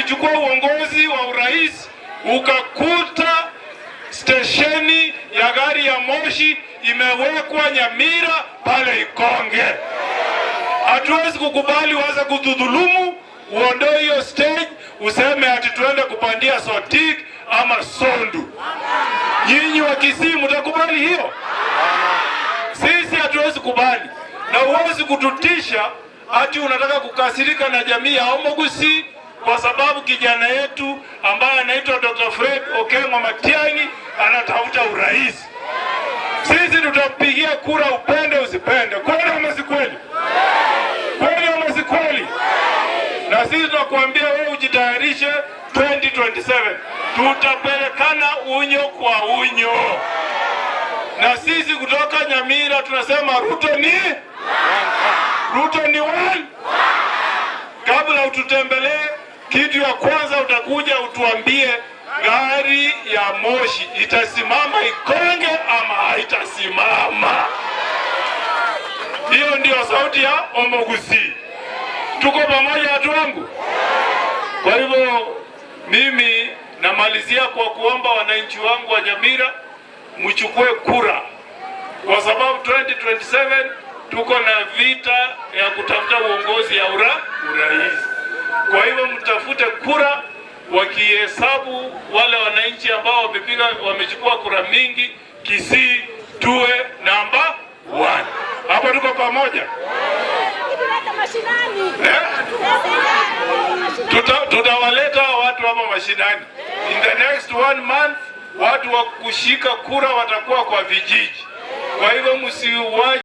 ulichukua uongozi wa urais ukakuta stesheni ya gari ya moshi imewekwa Nyamira pale Ikonge. Hatuwezi kukubali waza kudhulumu, uondoe hiyo stage, useme ati tuende kupandia Sotik ama Sondu. Nyinyi wa Kisii mtakubali hiyo? Sisi hatuwezi kubali. Na huwezi kututisha ati unataka kukasirika na jamii ya Omogusi kwa sababu kijana yetu ambaye anaitwa Dr. Fred Okengo Matiang'i anatafuta urais. Sisi tutampigia kura upende usipende. Kweli ama si kweli? Kweli ama si kweli? Na sisi tunakuambia wewe ujitayarishe 2027. Tutapelekana unyo kwa unyo. Na sisi kutoka Nyamira tunasema Ruto ni one. Kabla ututembelee, kitu ya kwanza utakuja utuambie gari ya moshi itasimama Ikonge ama haitasimama. Hiyo ndio sauti ya Omogusi. Tuko pamoja watu wangu? Kwa hivyo mimi namalizia kwa kuomba wananchi wangu wa Nyamira mchukue kura, kwa sababu 2027 tuko na vita ya kutafuta uongozi ya urais. Kwa hivyo mtafute kura, wakihesabu wale wananchi ambao wamechukua kura mingi, Kisii tuwe namba 1. Hapo tuko pamoja. Tutawaleta watu hapa mashinani. In the next 1 month watu wa kushika kura watakuwa kwa vijiji. Kwa hivyo msiwaje